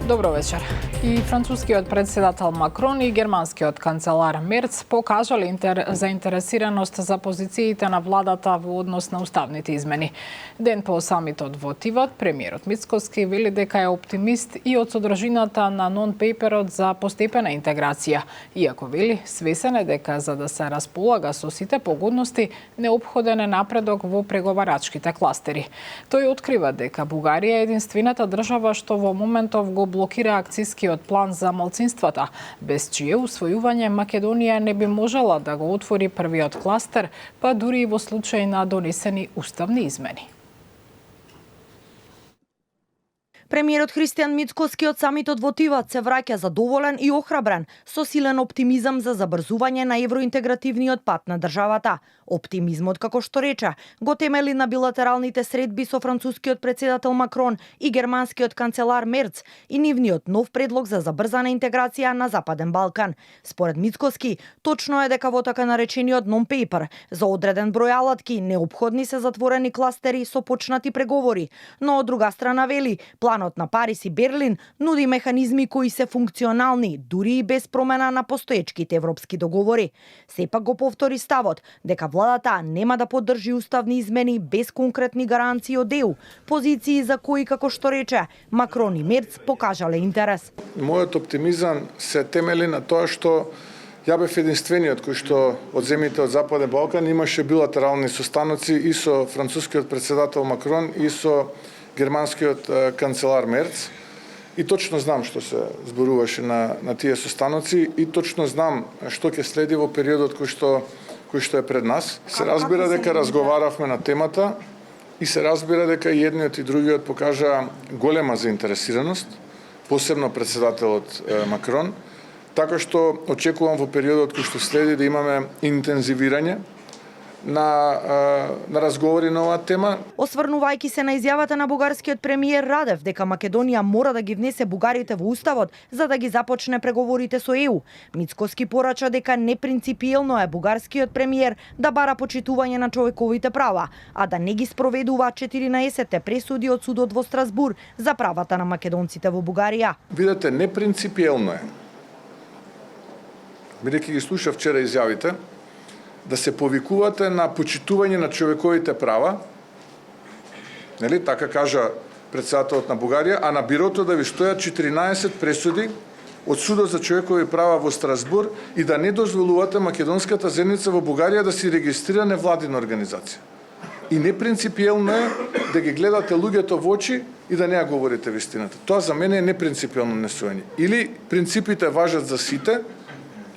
Добро вечер. И францускиот председател Макрон и германскиот канцелар Мерц покажале заинтересираност за позициите на владата во однос на уставните измени. Ден по самитот во Тивот, премиерот Мицкоски вели дека е оптимист и од содржината на нон-пейперот за постепена интеграција. Иако вели, свесен е дека за да се располага со сите погодности, неопходен е напредок во преговарачките кластери. Тој открива дека Бугарија е единствената држава што во моментов го блокира акцискиот план за малцинствата, без чие усвојување Македонија не би можела да го отвори првиот кластер, па дури и во случај на донесени уставни измени. Премиерот Христијан Мицкоски од самитот во Тивот се враќа задоволен и охрабрен, со силен оптимизам за забрзување на евроинтегративниот пат на државата. Оптимизмот, како што рече, го темели на билатералните средби со францускиот председател Макрон и германскиот канцелар Мерц и нивниот нов предлог за забрзана интеграција на Западен Балкан. Според Мицкоски, точно е дека во така наречениот non-paper за одреден број алатки неопходни се затворени кластери со почнати преговори, но од друга страна вели, планот на Париз и Берлин нуди механизми кои се функционални, дури и без промена на постоечките европски договори. Сепак го повтори ставот дека владата нема да поддржи уставни измени без конкретни гаранции од ЕУ, позиции за кои, како што рече, Макрон и Мерц покажале интерес. Мојот оптимизам се темели на тоа што ја бев единствениот кој што од земјите од Западен Балкан имаше билатерални состаноци и со францускиот председател Макрон и со германскиот канцелар Мерц. И точно знам што се зборуваше на тие состаноци и точно знам што ќе следи во периодот кој што е пред нас. Се разбира дека разговаравме на темата и се разбира дека и едниот и другиот покажа голема заинтересираност, посебно председателот Макрон, така што очекувам во периодот кој што следи да имаме интензивирање на разговори на оваа тема. Осврнувајќи се на изјавата на бугарскиот премиер Радев дека Македонија мора да ги внесе бугарите во уставот за да ги започне преговорите со ЕУ, Мицкоски порача дека непринципиелно е бугарскиот премиер да бара почитување на човековите права, а да не ги спроведува 14 пресуди од судот во Страсбур за правата на македонците во Бугарија. Видете, непринципиелно е. Бидејќи ги слушав вчера изјавите, да се повикувате на почитување на човековите права, нели, така кажа председателот на Бугарија, а на бирото да ви стојат 14 пресуди од Судот за човекови права во Страсбур и да не дозволувате македонската заедница во Бугарија да си регистрира невладина организација. И непринципиелно е да ги гледате луѓето во очи и да не ја говорите вистината. Тоа за мене е непринципиелно несоење. Или принципите важат за сите,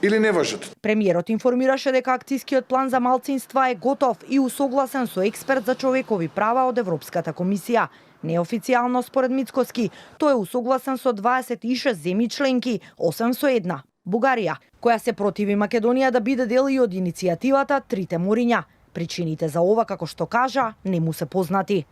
или не важат. Премиерот информираше дека акцискиот план за малцинства е готов и усогласен со експерт за човекови права од Европската комисија. Неофицијално според Мицкоски, тој е усогласен со 26 земји членки, 8 со една, Бугарија, која се противи Македонија да биде дел и од иницијативата Трите мориња. Причините за ова, како што кажа, не му се познати.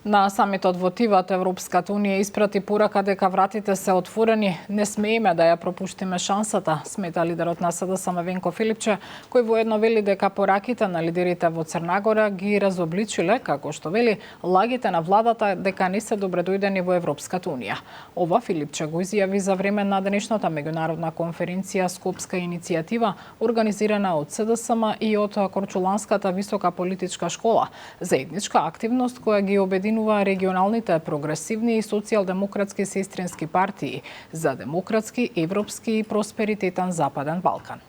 На самитот во Тивот Европската унија испрати порака дека вратите се отворени, не смееме да ја пропуштиме шансата, смета лидерот на СДСМ Венко Филипче, кој воедно вели дека пораките на лидерите во Црнагора ги разобличиле, како што вели, лагите на владата дека не се добредојдени во Европската унија. Ова Филипче го изјави за време на денешната меѓународна конференција Скопска иницијатива, организирана од СДСМ и од Корчуланската висока политичка школа, заедничка активност која ги обединува регионалните прогресивни и социјалдемократски сестрински партии за демократски, европски и просперитетен Западен Балкан.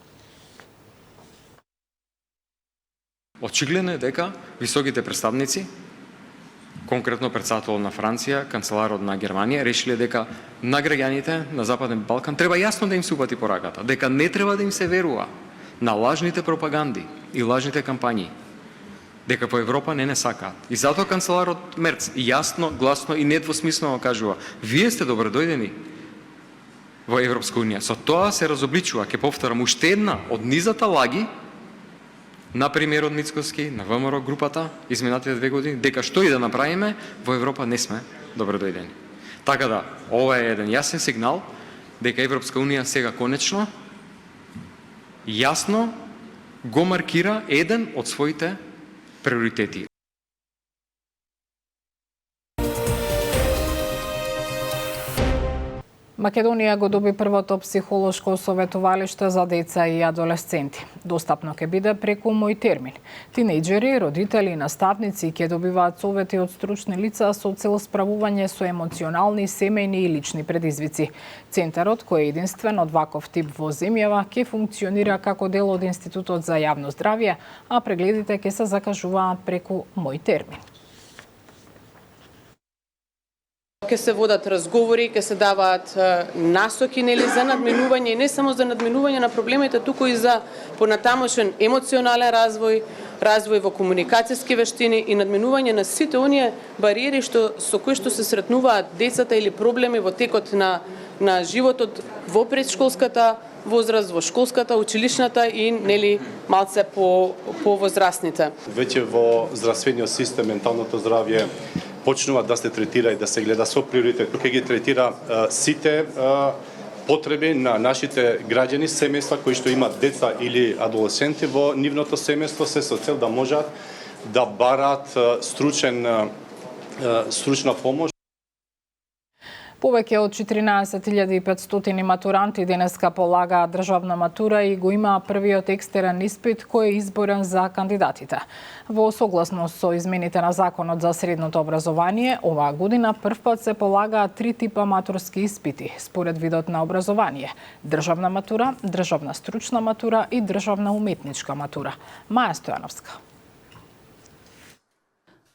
Очигледно е дека високите представници, конкретно председателот на Франција, канцеларот на Германија, решиле дека на граѓаните на Западен Балкан треба јасно да им се упати пораката, дека не треба да им се верува на лажните пропаганди и лажните кампањи, дека по Европа не сакаат. И затоа канцеларот Мерц јасно, гласно и недвосмислено кажува: вие сте добредојдени во Европска унија. Со тоа се разобличува, ќе повторам, уште една од низата лаги на премиерот Мицкоски, на ВМРО групата изминатите 2 години, дека што и да направиме, во Европа не сме добредојдени. Така да, ова е еден јасен сигнал дека Европска унија сега конечно јасно го маркира еден од своите приоритети. Македонија го доби првото психолошко советувалиште за деца и адолесценти. Достапно ќе биде преку Мој термин. Тинејџери, родители и наставници ќе добиваат совети од стручни лица со цел справување со емоционални, семејни и лични предизвици. Центарот, кој е единствен од ваков тип во земјава, ќе функционира како дел од Институтот за јавно здравје, а прегледите ќе се закажуваат преку Мој термин. Ке се водат разговори, ке се даваат насоки за надминување, и не само за надминување на проблемите, туку и за понатамошен емоционален развој, развој во комуникацијски вештини и надминување на сите оние бариери со кои што се сретнуваат децата или проблеми во текот на животот во предшколската возраст, во школската, училишната и малце по возрастните. Веќе во здравствениот систем менталното здравје почнува да се третира и да се гледа со приоритет. Тука ги третира сите потреби на нашите граѓани, семејства кои што имаат деца или адолесценти во нивното семејство, се со цел да можат да бараат стручна помош. Повеќе од 14.500 матуранти денеска полагаат државна матура и го има првиот екстерен испит кој е изборен за кандидатите. Во согласност со измените на Законот за средното образование, оваа година првпат се полагаат 3 типа матурски испити, според видот на образование: државна матура, државна стручна матура и државна уметничка матура. Маја Стојановска.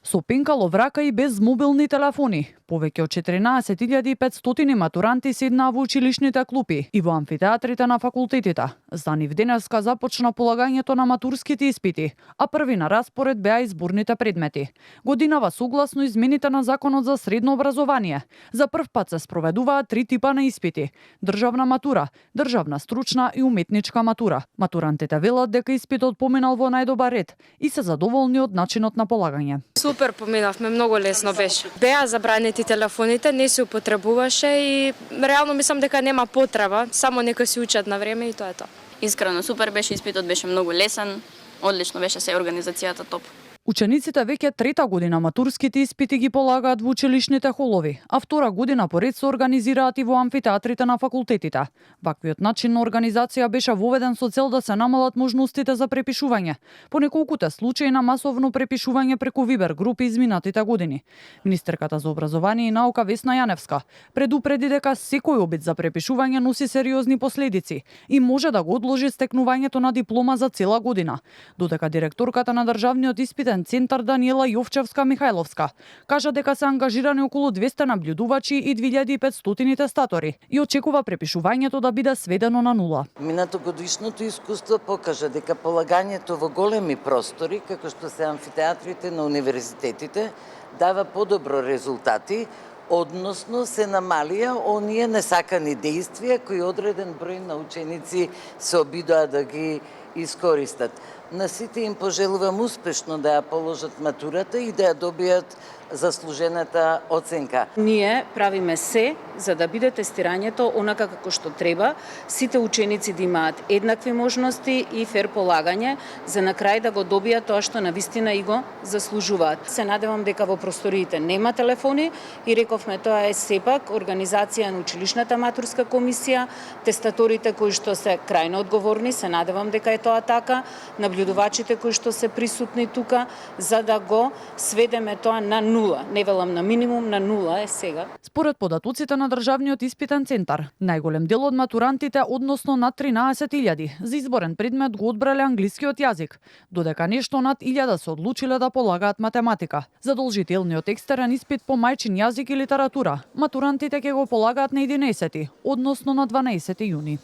Со пенкало врака и без мобилни телефони, повеќе од 14.500 матуранти седнаа во училишните клупи и во амфитеатрите на факултетите. За нив денеска започна полагањето на матурските испити, а први на распоред беа изборните предмети. Годинава согласно измените на Законот за средно образование, за прв пат се спроведуваат 3 типа на испити: државна матура, државна стручна и уметничка матура. Матурантите велат дека испитот поминал во најдобар ред и се задоволни од начинот на полагање. Супер поминавме, многу лесно беше. Беа забранети телефоните, не се употребуваше и реално мислам дека нема потреба, само нека се учат на време и тоа е тоа. Искрено супер беше, испитот беше многу лесен, одлично беше се организацијата топ. Учениците веќе трета година матурските испити ги полагаат во училишните холови, а втора година поред се организираат и во амфитеатрите на факултетите. Ваквиот начин на организација беше воведен со цел да се намалат можностите за препишување. По неколкуте случаи на масовно препишување преку Вибер групи изминатите години. Министерката за образование и наука Весна Јаневска предупреди дека секој обид за препишување носи сериозни последици и може да го одложи стекнувањето на диплома за цела година. Додека директорката на државниот испитен центар Даниела Јовчевска-Михајловска кажа дека се ангажирани околу 200 наблюдувачи и 2500 тестатори и очекува препишувањето да биде сведено на нула. Минатогодишното искуство покажа дека полагањето во големи простори, како што се амфитеатрите на универзитетите, дава подобро резултати, односно се намалија оние несакани действија кои одреден број на ученици се обидоа да ги искористат. На сите им пожелувам успешно да ја положат матурата и да ја добијат заслужената оценка. Ние правиме се за да биде тестирањето онака како што треба, сите ученици да имаат еднакви можности и фер полагање, за на крај да го добијат тоа што навистина и го заслужуваат. Се надевам дека во просториите нема телефони и рековме тоа е сепак организација на училишната матурска комисија, тестаторите кои што се крајно одговорни, се надевам дека е тоа така, наблюдувачите кои што се присутни тука, за да го сведеме тоа на нула. Не велам на минимум, на нула е сега. Според податоците на државниот испитен центар, најголем дел од матурантите, односно над 13.000, за изборен предмет го одбрале англискиот јазик, додека нешто над 1000 се одлучиле да полагаат математика. Задолжителниот екстерен испит по мајчин јазик и литература, матурантите ќе го полагаат на 11, односно на 12 јуни.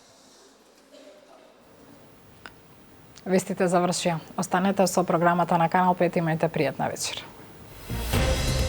Вестите завршија. Останете со програмата на Канал 5 и имајте пријатна вечер.